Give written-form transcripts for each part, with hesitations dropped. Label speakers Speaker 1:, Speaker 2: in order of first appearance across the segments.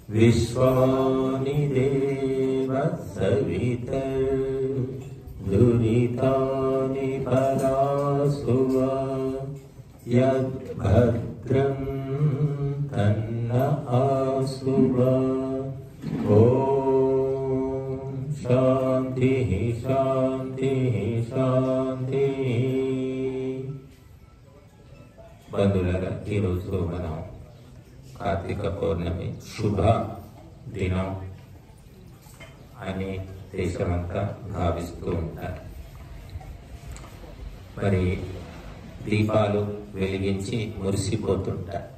Speaker 1: विश्वानि देव सवितर्दुरितानि परासुव यद्भद्रं तन्न आसुव। ॐ शान्तिः शान्तिः शान्तिः। బంధువులారా, ఈరోజు మనం కార్తీక పౌర్ణమి శుభ దినం అని దేశమంతా భావిస్తూ ఉంటారు. మరి దీపాలు వెలిగించి మురిసిపోతుంటారు.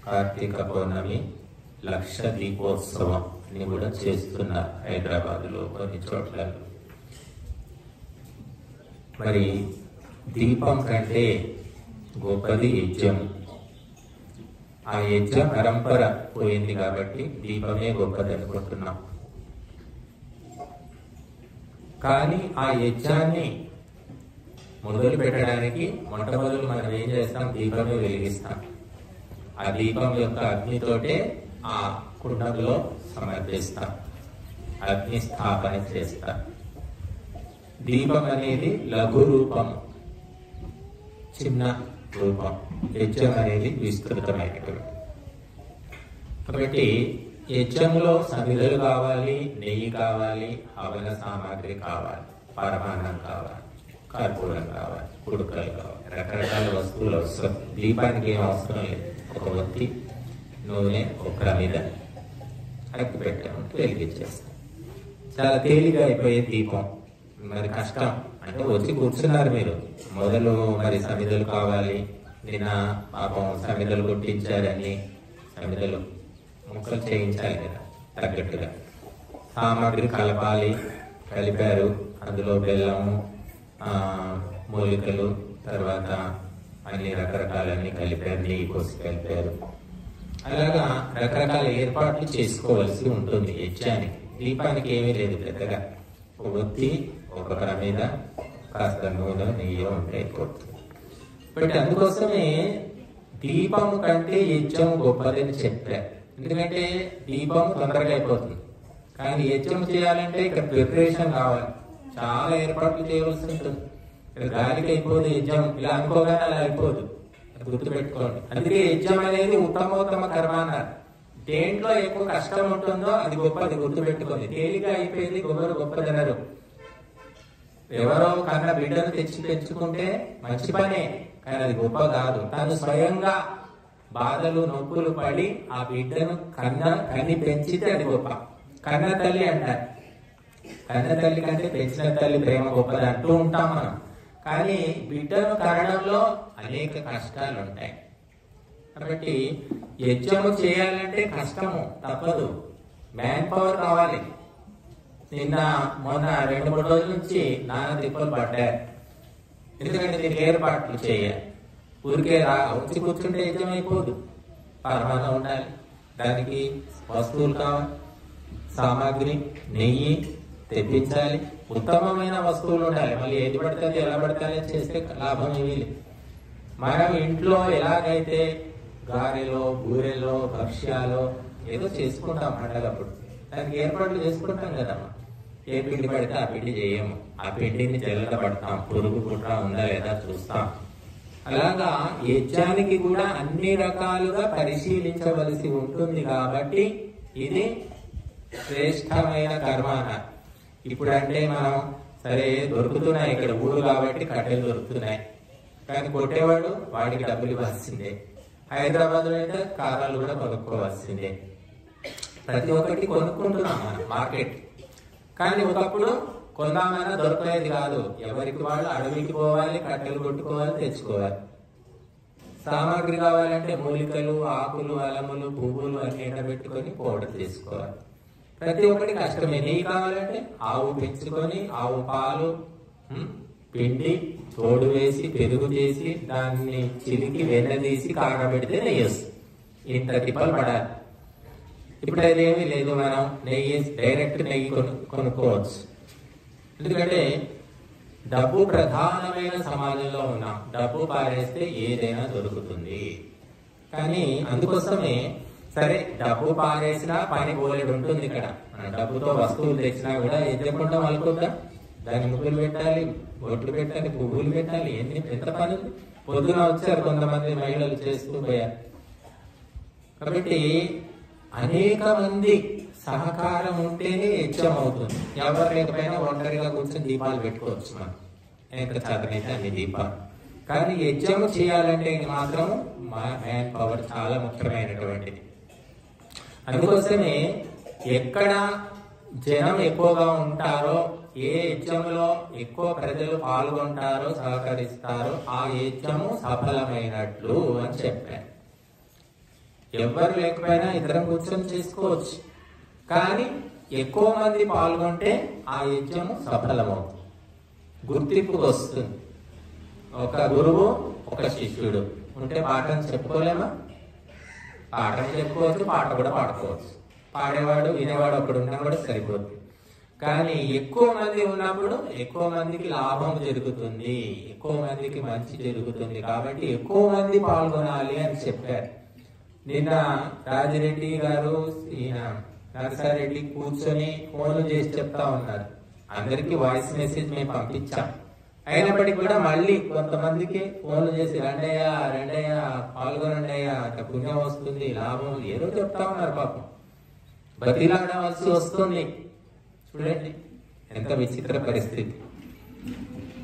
Speaker 1: కార్తీక పౌర్ణమి లక్ష దీపోత్సవం అని కూడా చేస్తున్నారు హైదరాబాద్లో కొన్ని చోట్ల. మరి దీపం కంటే గొప్పది యజ్ఞం. ఆ యజ్ఞ పరంపర పోయింది కాబట్టి దీపమే గొప్పది అనుకుంటున్నాం. కానీ ఆ యజ్ఞాన్ని మొదలు పెట్టడానికి మొట్టమొదలు మనం ఏం చేస్తాం? దీపమే వెలిగిస్తాం. ఆ దీపం యొక్క అగ్నితోటే ఆ కుండంలో సమర్పిస్తాం, అగ్ని స్థాపన చేస్తాం. దీపం అనేది లఘు రూపం, చిన్న రూపం. యజ్ఞం అనేది విస్తృతమైనటువంటి. కాబట్టి యజ్ఞంలో సమిధలు కావాలి, నెయ్యి కావాలి, హవన సామాగ్రి కావాలి, పరమాన్నం కావాలి, కర్పూరం కావాలి, కుడుకలు కావాలి, రకరకాల వస్తువులు అవసరం. దీపానికి ఏం అవసరం లేదు. ఒక ఒత్తి, నూనె, ఒక ప్రమిద, అగ్గి పెట్టామంటే వెలిగించేస్తాం. చాలా తేలిగా అయిపోయే దీపం. మరి కష్టం అంటే వచ్చి కూర్చున్నారు మీరు, మొదలు మరి సమిధలు కావాలి. నిన్న పాపం సమిధలు కొట్టించారని సమిధలు ముక్కలు చేయించాలి కదా, తగ్గట్టుగా సామాగ్రి కలపాలి. కలిపారు, అందులో బెల్లము, మూలికలు, తర్వాత అన్ని రకరకాలన్నీ కలిపారు, నెయ్యి కోసి కలిపారు. అలాగా రకరకాల ఏర్పాట్లు చేసుకోవాల్సి ఉంటుంది యజ్ఞానికి. దీపానికి ఏమీ లేదు పెద్దగా. ఒక ఒత్తి, ఒక ప్రమిద, కాస్త నూనె, నెయ్యి ఉంటే అయిపోతుంది. బట్ అందుకోసమే దీపము కంటే యజ్ఞం గొప్పదని చెప్పారు. ఎందుకంటే దీపం తొందరగా అయిపోతుంది, కానీ యజ్ఞం చేయాలంటే ఇక్కడ ప్రిపరేషన్ కావాలి, చాలా ఏర్పాట్లు చేయవలసి ఉంటుంది. గాలికి అయిపోదు యజ్ఞం, ఇలా అనుకోగానే అలా అయిపోదు, గుర్తుపెట్టుకోండి. అందుకే యజ్ఞం అనేది ఉత్తమోత్తమ కర్మ అన్నారు. దేంట్లో ఎక్కువ కష్టం ఉంటుందో అది గొప్పది, గుర్తుపెట్టుకోండి. తేలిగా అయిపోయింది గొప్పదనరు. ఎవరో కన్న బిడ్డను తెచ్చి పెంచుకుంటే మంచి పనే, కానీ అది గొప్ప కాదు. తను స్వయంగా బాధలు నొప్పులు పడి ఆ బిడ్డను కన్ని పెంచితే అది గొప్ప. కన్న తల్లి అంటారు. కన్న తల్లి కంటే పెంచిన తల్లి ప్రేమ గొప్పది అంటూ ఉంటాం మనం. కానీ బిడ్డను కనడంలో అనేక కష్టాలు ఉంటాయి. కాబట్టి యజ్ఞము చేయాలంటే కష్టము, తప్పదు. మ్యాన్ పవర్ కావాలి. మొన్న 2-3 రోజుల నుంచి నానా తిప్పలు పడ్డారు. ఎందుకంటే దీనికి ఏర్పాట్లు చేయాలి. ఊరికే వచ్చి కూర్చుంటే యజ్ఞం అయిపోదు. పరమాన్నం ఉండాలి, దానికి వస్తువులు కావాలి, సామాగ్రి, నెయ్యి తెప్పించాలి, ఉత్తమమైన వస్తువులు ఉండాలి. మళ్ళీ ఏది పడుతుంది ఎలా పడుతుంది చేస్తే లాభం ఏమీ లేదు. మనం ఇంట్లో ఎలాగైతే గారెలో, బూరెలో, భక్ష్యాలో ఏదో చేసుకుంటాం పండగప్పుడు, దానికి ఏర్పాట్లు చేసుకుంటాం కదమ్మా. ఏ పిండి పడితే ఆ పిండి చేయము, ఆ పిండిని జల్లెడ పడతాం, పురుగు కుట్ర ఉందా లేదా చూస్తాం. అలాగా యజ్ఞానికి కూడా అన్ని రకాలుగా పరిశీలించవలసి ఉంటుంది. కాబట్టి ఇది శ్రేష్టమైన కర్మ అన్నారు. ఇప్పుడంటే మనం సరే దొరుకుతున్నాయి, ఇక్కడ ఊరు కాబట్టి కట్టెలు దొరుకుతున్నాయి, కానీ కొట్టేవాడు వాడికి డబ్బులు ఇవ్వాల్సిందే. హైదరాబాద్ లో అయితే కారాలు కూడా కొనుక్కోవాల్సిందే. ప్రతి ఒక్కటి కొనుక్కుంటున్నాం మనం మార్కెట్. కానీ ఒకప్పుడు కొందామైనా దొరకలేదు కాదు. ఎవరికి వాళ్ళు అడవికి పోవాలి, కట్టెలు కొట్టుకోవాలి, తెచ్చుకోవాలి. సామాగ్రి కావాలంటే మూలికలు, ఆకులు, అలములు, పువ్వులు అన్ని ఎండబెట్టుకొని పౌడర్ చేసుకోవాలి. ప్రతి ఒక్కటి కష్టమే. నెయ్యి కావాలంటే ఆవు పెంచుకొని ఆవు పాలు పిండి తోడు వేసి పెరుగు చేసి దాన్ని చిలికి వెన్నదీసి కాగబెడితే నెయ్యి వస్తుంది. ఇంత తిప్పలు పడాలి. ఇప్పుడు అదేమీ లేదు. మనం నెయ్యి డైరెక్ట్ నెయ్యి కొనుక్కోవచ్చు. ఎందుకంటే డబ్బు ప్రధానమైన సమాజంలో ఉన్నాం. డబ్బు పారేస్తే ఏదైనా దొరుకుతుంది. కానీ అందుకోసమే సరే డబ్బు పారేసినా పని బోలెడు ఉంటుంది. ఇక్కడ మన డబ్బుతో వస్తువులు తెచ్చినా కూడా ఎద్దకుండా మలుకుందా, దాని ముగ్గులు పెట్టాలి, బొట్లు పెట్టాలి, పువ్వులు పెట్టాలి, ఎంత పని. పొద్దున వచ్చారు కొంతమంది మహిళలు చేస్తూ పోయారు. కాబట్టి అనేక మంది సహకారం ఉంటేనే యజ్ఞం అవుతుంది. ఎవరు లేకపోయినా ఒంటరిగా కూర్చొని దీపాలు పెట్టుకోవచ్చు. మనం ఎంత చదవైతే అన్ని దీపాలు. కానీ యజ్ఞం చేయాలంటే మాత్రం మ్యాన్ పవర్ చాలా ముఖ్యమైనటువంటిది. అందుకోసమే ఎక్కడ జనం ఎక్కువగా ఉంటారో, ఏ యజ్ఞంలో ఎక్కువ ప్రజలు పాల్గొంటారో, సహకరిస్తారో ఆ యజ్ఞము సఫలమైనట్లు అని చెప్పారు. ఎవరు లేకపోయినా ఇద్దరం కూర్చొని చేసుకోవచ్చు. కానీ ఎక్కువ మంది పాల్గొంటే ఆ యజ్ఞము సఫలమవుతుంది, గుర్తింపుకు వస్తుంది. ఒక గురువు ఒక శిష్యుడు ఉంటే పాఠం చెప్పుకోలేమా? పాఠం చెప్పుకోవచ్చు, పాట కూడా పాడుకోవచ్చు. పాడేవాడు వినేవాడు ఒకడు ఉన్నా కూడా సరిపోతుంది. కానీ ఎక్కువ మంది ఉన్నప్పుడు ఎక్కువ మందికి లాభం జరుగుతుంది, ఎక్కువ మందికి మంచి జరుగుతుంది. కాబట్టి ఎక్కువ మంది పాల్గొనాలి అని చెప్పారు. నిన్న రాజిరెడ్డి గారు, ఈయన నరసారెడ్డి కూర్చొని ఫోన్లు చేసి చెప్తా ఉన్నారు. అందరికి వాయిస్ మెసేజ్ మేము పంపించాం. అయినప్పటికీ కూడా మళ్ళీ కొంతమందికి ఫోన్లు చేసి రండయ్య పాల్గొనండి అయ్యా, పుణ్యం వస్తుంది, లాభం ఏదో చెప్తా ఉన్నారు. పాపం బతిలాడవలసి వస్తుంది. చూడండి ఎంత విచిత్ర పరిస్థితి.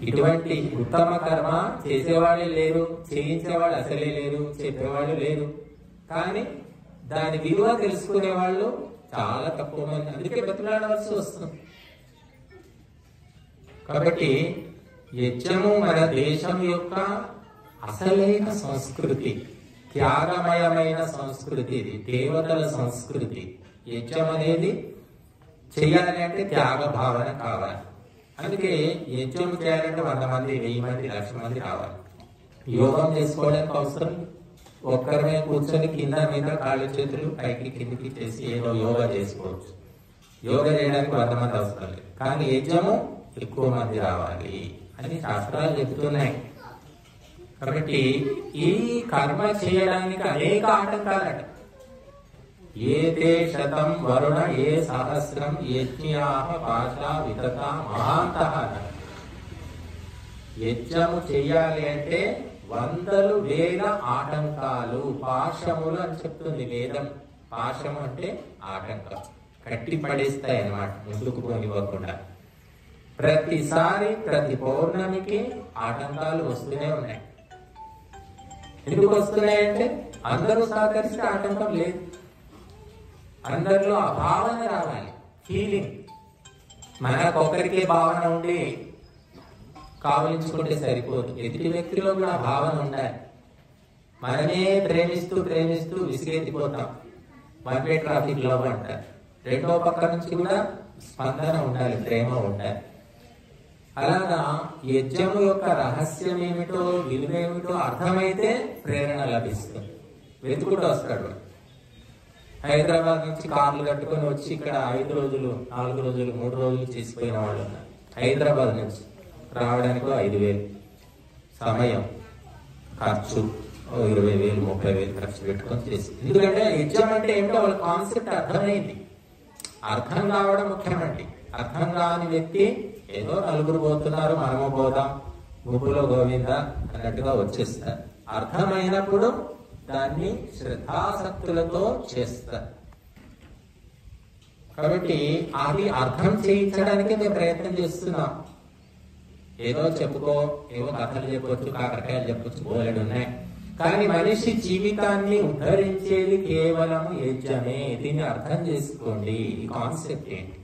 Speaker 1: ఇటువంటి ఉత్తమ కర్మ చేసేవాళ్ళే లేరు, చేయించేవాళ్ళు అసలే లేరు, చెప్పేవాళ్ళు లేరు. కానీ దాని విలువ తెలుసుకునే వాళ్ళు చాలా తక్కువ మంది. అందుకే బతిలాడవలసి వస్తుంది. కాబట్టి యజ్ఞము మన దేశం యొక్క అసలైన సంస్కృతి, త్యాగమయమైన సంస్కృతి. ఇది దేవతల సంస్కృతి. యజ్ఞం అనేది చేయాలి అంటే త్యాగ భావన కావాలి. అందుకే యజ్ఞం చేయాలంటే 100 మంది, 1000 మంది, 1,00,000 మంది రావాలి. యోగం చేసుకోవడానికి అవసరం ఒక్కరిమే కూర్చొని కింద మీద కాళ్ళు చేతులు పైకి కిందికి చేసి ఏదో యోగా చేసుకోవచ్చు. యోగా చేయడానికి 100 మంది అవసరం లేదు. కానీ యజ్ఞము ఎక్కువ మంది రావాలి అని శాస్త్రాలు చెబుతున్నాయి. కాబట్టి ఈ కర్మ చేయడానికి అనేక ఆటంకాలట. ఏతే శతం వరుణ ఏ సహస్రం యజ్ఞాః పాశా వితత మహాంతః. యజ్ఞము చెయ్యాలి అంటే 100,000 ఆటంకాలు, పాశములు అని చెప్తుంది వేదం. పాశము అంటే ఆటంకం, కట్టి పడేస్తాయి అన్నమాట, ముందుకు పోనివ్వకుండా. ప్రతిసారి ప్రతి పౌర్ణమికి ఆటంకాలు వస్తూనే ఉన్నాయి. ఎందుకు వస్తున్నాయంటే అందరూ సహకరిస్తే ఆటంకం లేదు. అందరిలో ఆ భావన రావాలి, ఫీలింగ్. మనకొక్కరికే భావన ఉండి కావలించుకుంటే సరిపోదు, ఎదుటి వ్యక్తిలో కూడా భావన ఉండాలి. మనమే ప్రేమిస్తూ ప్రేమిస్తూ విసిగెత్తిపోతాం. వన్ వే ట్రాఫిక్ లవ్ అంటారు. రెండో పక్క నుంచి కూడా స్పందన ఉండాలి, ప్రేమ ఉండాలి. అలాగా యజ్ఞము యొక్క రహస్యం ఏమిటో, విలువేమిటో అర్థమైతే ప్రేరణ లభిస్తుంది. వెతుకుంటూ వస్తాడు. హైదరాబాద్ నుంచి కార్లు కట్టుకొని వచ్చి ఇక్కడ 5 రోజులు, 4 రోజులు, 3 రోజులు చేసిపోయిన వాళ్ళు ఉన్నారు. హైదరాబాద్ నుంచి రావడానికి 5,000 సమయం, ఖర్చు 20,000, 30,000 ఖర్చు పెట్టుకొని చేసి. ఎందుకంటే యజ్ఞం అంటే ఏమిటో వాళ్ళ కాన్సెప్ట్ అర్థమైంది. అర్థం కావడం ముఖ్యమండి. అర్థం కాని వ్యక్తి ఏదో నలుగురు పోతున్నారు మనము పోదాం, గుంపులో గోవింద అన్నట్టుగా వచ్చేస్తారు. అర్థమైనప్పుడు దాన్ని శ్రద్ధాసక్తులతో చేస్తారు. కాబట్టి అది అర్థం చేయించడానికి మేము ప్రయత్నం చేస్తున్నాం. ఏదో చెప్పుకో, ఏవో కథలు చెప్పొచ్చు, కాకరకాయలు చెప్పొచ్చు, బోలెడు ఉన్నాయి. కానీ మనిషి జీవితాన్ని ఉద్ధరించేది కేవలం యజ్ఞమే. దీన్ని అర్థం చేసుకోండి. ఈ కాన్సెప్ట్ ఏంటి,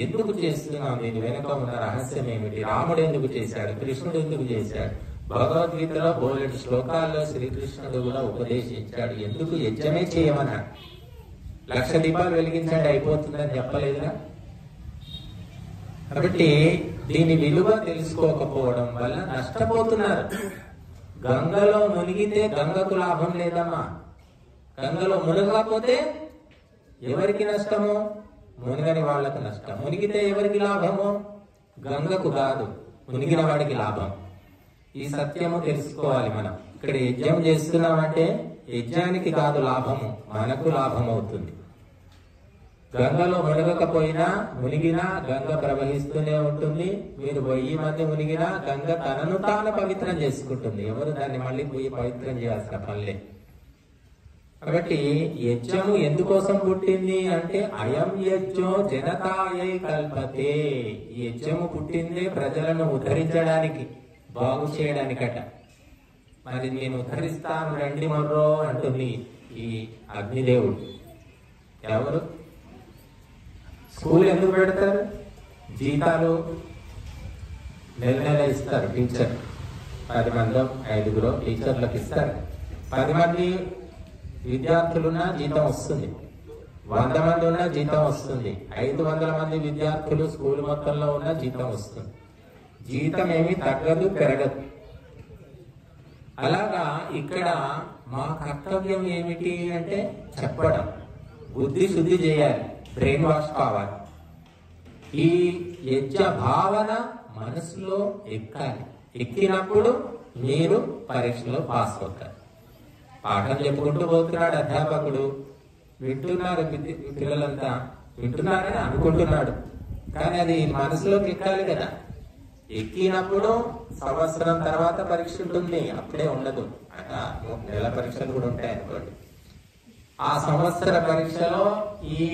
Speaker 1: ఎందుకు చేస్తున్నాం, దీని వెనుక ఉన్న రహస్యం ఏమిటి, రాముడు ఎందుకు చేశాడు, కృష్ణుడు ఎందుకు చేశాడు, భగవద్గీతలో బోలెడు శ్లోకాల్లో శ్రీకృష్ణుడు కూడా ఉపదేశించాడు. ఎందుకు యజ్ఞమే చేయమన్నాడు. 1,00,000 దీపాలు వెలిగించండి అయిపోతుందని చెప్పలేదుగా. కాబట్టి దీని విలువ తెలుసుకోకపోవడం వల్ల నష్టపోతున్నారు. గంగలో మునిగితే గంగకు లాభం లేదమ్మా. గంగలో మునగకపోతే ఎవరికి నష్టము? మునిగని వాళ్లకు నష్టం. మునిగితే ఎవరికి లాభము? గంగకు కాదు, మునిగిన వాడికి లాభం. ఈ సత్యము తెలుసుకోవాలి. మనం ఇక్కడ యజ్ఞం చేస్తున్నామంటే యజ్ఞానికి కాదు లాభము, మనకు లాభం అవుతుంది. గంగలో మునగకపోయినా మునిగినా గంగ ప్రవహిస్తూనే ఉంటుంది. మీరు 1000 మంది మునిగినా గంగ తనను తాను పవిత్రం చేసుకుంటుంది. ఎవరు దాన్ని మళ్ళీ పోయి పవిత్రం చేయాల్సిన పనిలే. కాబట్టి యజ్ఞము ఎందుకోసం పుట్టింది అంటే అయం యజ్ఞో జనతాయై కల్పతే. యజ్ఞము పుట్టిందే ప్రజలను ఉద్ధరించడానికి, బాగు చేయడానికట. మరి నేను ఉద్ధరిస్తాను రండి మొర్రో అంటుంది ఈ అగ్నిదేవుడు. ఎవరు? స్కూల్ ఎందుకు పెడతారు? జీతాలు నెల నెల ఇస్తారు. టీచర్ 10 మందో 5గురో టీచర్లకు ఇస్తారు. 10 మంది విద్యార్థులున్నా జీతం వస్తుంది, 100 మంది ఉన్నా జీతం వస్తుంది, 500 మంది విద్యార్థులు స్కూల్ మొత్తంలో ఉన్నా జీతం వస్తుంది. జీతం ఏమీ తగ్గదు, పెరగదు. అలాగా ఇక్కడ మా కర్తవ్యం ఏమిటి అంటే చెప్పడం, బుద్ధి శుద్ధి చేయాలి, బ్రెయిన్ వాష్ కావాలి. ఈ యజ్ఞ భావన మనసులో ఎక్కాలి. ఎక్కినప్పుడు మీరు పరీక్షలో పాస్ అవుతారు. పాఠం చెప్పుకుంటూ పోతున్నాడు అధ్యాపకుడు, వింటున్నారు పిల్లలంతా, వింటున్నారని అనుకుంటున్నాడు. కానీ అది మనసులోకి ఎక్కాలి కదా. ఎక్కినప్పుడు సంవత్సరం తర్వాత పరీక్ష ఉంటుంది, అప్పుడే ఉండదు. 3 నెలల పరీక్షలు కూడా ఉంటాయి అనుకోండి. ఆ సంవత్సర పరీక్షలో ఈ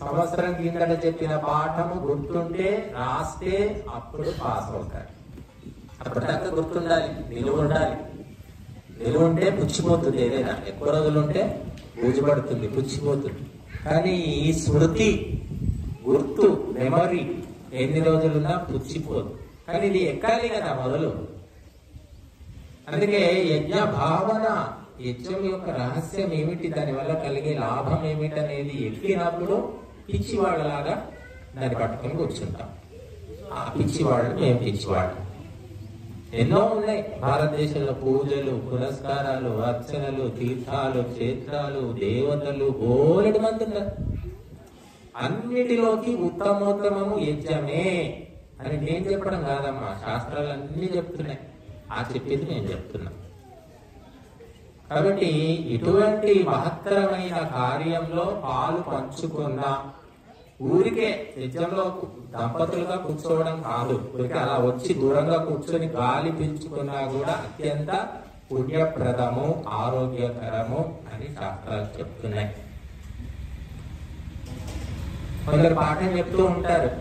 Speaker 1: సంవత్సరం కిందట చెప్పిన పాఠము గుర్తుంటే రాస్తే అప్పుడు పాస్ అవుతారు. అప్పటిదాకా గుర్తుండాలి, నిలువ ఉండాలి. నిలువ ఉంటే పుచ్చిపోతుంది. ఏదైనా ఎక్కువ రోజులు ఉంటే బూజుపడుతుంది, పుచ్చిపోతుంది. కానీ ఈ స్మృతి, గుర్తు, మెమరీ ఎన్ని రోజులున్నా పుచ్చిపోదు. కానీ ఇది ఎక్కాలి కదా మొదలు. అందుకే యజ్ఞ భావన, యజ్ఞం యొక్క రహస్యం ఏమిటి, దానివల్ల కలిగే లాభం ఏమిటి అనేది ఎక్కినప్పుడు పిచ్చివాళ్ళలాగా దాన్ని పట్టుకొని కూర్చుంటాం. ఆ పిచ్చివాళ్ళు మేము పిచ్చివాళ్ళు. ఎన్నో ఉన్నాయి భారతదేశంలో. పూజలు, పురస్కారాలు, అర్చనలు, తీర్థాలు, క్షేత్రాలు, దేవతలు, బోలెడు మంది ఉన్నారు. అన్నిటిలోకి ఉత్తమోత్తమము యజ్ఞమే అని నేను చెప్పడం కాదమ్మా, శాస్త్రాలు అన్ని చెప్తున్నాయి. ఆ చెప్పేది నేను చెప్తున్నా. కాబట్టి ఇటువంటి మహత్తరమైన కార్యంలో పాలు పంచుకుందాం. ఊరికే యజ్ఞంలో దంపతులుగా కూర్చోవడం కాదు, ఊరికే అలా వచ్చి దూరంగా కూర్చొని గాలి పీల్చుకున్నా కూడా అత్యంత పుణ్యప్రదము, ఆరోగ్యకరము అని శాస్త్రాలు చెప్తున్నాయి. కొందరు పాఠం చెప్తూ ఉంటారు,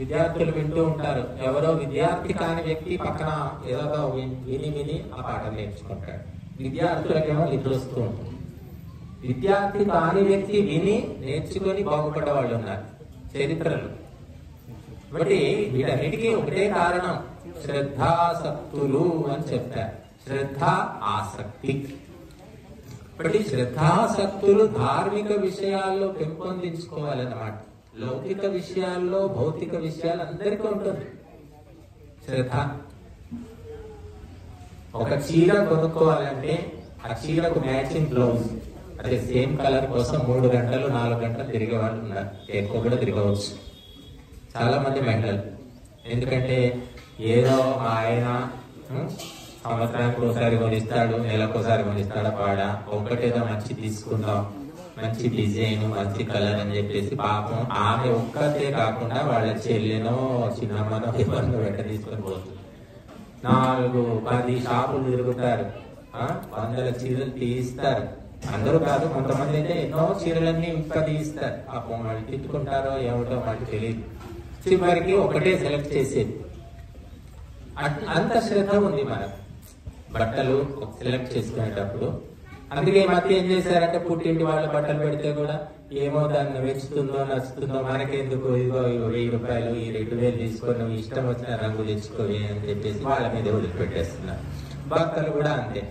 Speaker 1: విద్యార్థులు వింటూ ఉంటారు. ఎవరో విద్యార్థి కాని వ్యక్తి పక్కన ఏదో విని ఆ పాఠం నేర్చుకుంటాడు. విద్యార్థులకేమో నిద్ర వస్తూ ఉంటుంది. విద్యార్థి కాని వ్యక్తి విని నేర్చుకొని బాగుపడ్డ వాళ్ళు ఉన్నారు చరిత్రలు. కాబట్టి వీటన్నిటికీ ఒకటే కారణం, శ్రద్ధాసక్తులు అని చెప్తారు. శ్రద్ధ, ఆసక్తి. కాబట్టి శ్రద్ధాసక్తులు ధార్మిక విషయాల్లో పెంపొందించుకోవాలన్నమాట. లౌకిక విషయాల్లో, భౌతిక విషయాలు అందరికీ ఉంటుంది శ్రద్ధ. ఒక చీర కొనుక్కోవాలంటే ఆ చీరకు మ్యాచింగ్ బ్లౌజ్, అదే సేమ్ కలర్ కోసం 3 గంటలు 4 గంటలు తిరిగే వాళ్ళు ఉన్నారు. ఎక్కువ కూడా తిరగవచ్చు చాలా మంది మహిళలు. ఎందుకంటే ఏదో ఆయన సంవత్సరానికి ఒకసారి కొనిస్తాడు, నెలకోసారి కొనిస్తాడు, పాడా ఒకటేదో మంచి తీసుకుందాం, మంచి డిజైన్, మంచి కలర్ అని చెప్పేసి పాపం ఆమె ఒక్కతే కాకుండా వాళ్ళ చెల్లెనో చిన్నమ్మనో ఎవరినో వెంట తీసుకొని పోతుంది. 4-10 షాపులు తిరుగుతారు, 100 చీరలు తీయిస్తారు. అందరూ కాదు, కొంతమంది అయితే ఎన్నో చీరలన్నీ ఇంకా తీయిస్తారు. పాపం వాళ్ళు తిట్టుకుంటారో ఏమిటో మనకి తెలియదు. చివరికి ఒకటే సెలెక్ట్ చేసేది. అంత శ్రద్ధ ఉంది మనకు బట్టలు సెలెక్ట్ చేసుకునేటప్పుడు. అందుకే ఈ మధ్య ఏం చేశారంటే పుట్టింటి వాళ్ళ బట్టలు పెడితే కూడా ఏమో దాన్ని మెచ్చుతుందో నచ్చుతుందో మనకెందుకు, ఇదిగో 1000 రూపాయలు ఈ 2000 తీసుకొని ఇష్టం వచ్చిన రంగు తెచ్చుకోవి అని చెప్పేసి వాళ్ళ మీద వదిలిపెట్టేస్తున్నారు. భర్తలు కూడా అంతే,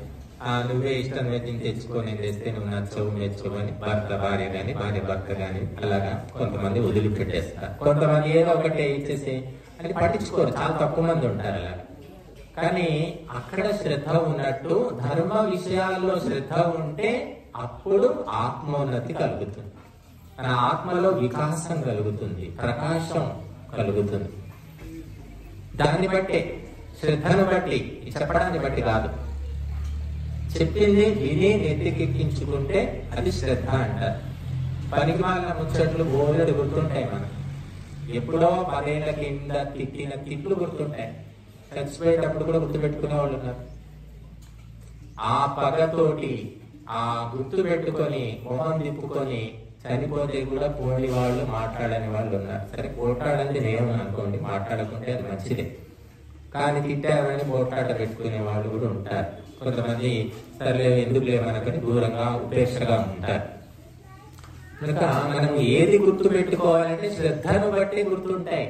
Speaker 1: నువ్వే ఇష్టం వచ్చింది తెచ్చుకొని తెస్తే నువ్వు నచ్చవు మెచ్చవు అని భర్త భార్య గాని, భార్య భర్త గాని అలాగా కొంతమంది వదిలిపెట్టేస్తారు. కొంతమంది ఏదో ఒకటే ఇచ్చేసి అని పట్టించుకోరు, చాలా తక్కువ మంది ఉంటారు అలా. కానీ అక్కడ శ్రద్ధ ఉన్నట్టు ధర్మ విషయాల్లో శ్రద్ధ ఉంటే అప్పుడు ఆత్మోన్నతి కలుగుతుంది, మన ఆత్మలో వికాసం కలుగుతుంది, ప్రకాశం కలుగుతుంది. దాన్ని బట్టే, శ్రద్ధను బట్టి, చెప్పడాన్ని బట్టి కాదు. చెప్పింది విని నెత్తికెక్కించుకుంటే అది శ్రద్ధ అంటారు. పనికిమాలిన ముచ్చట్లు బోలెడు గుర్తుంటాయి మనకు. ఎప్పుడో 10 ఏళ్ల కింద తిట్టిన తిట్లు గుర్తుంటాయి. చచ్చిపోయేటప్పుడు కూడా గుర్తుపెట్టుకునే వాళ్ళు ఉన్నారు. ఆ పగతోటి ఆ గుర్తు పెట్టుకొని మొహం తిప్పుకొని చనిపోతే కూడా పోని వాళ్ళు, మాట్లాడని వాళ్ళు ఉన్నారు. సరే, పోట్లాడంది నేను అనుకోండి, మాట్లాడకుంటే అది మంచిదే. కానీ తిట్టారని పోట్లాట పెట్టుకునే వాళ్ళు కూడా ఉంటారు. కొంతమంది సర్లే ఎందుకు లేవనకని దూరంగా ఉపేక్షగా ఉంటారు. కనుక మనం ఏది గుర్తు పెట్టుకోవాలంటే శ్రద్ధను బట్టి గుర్తుంటాయి.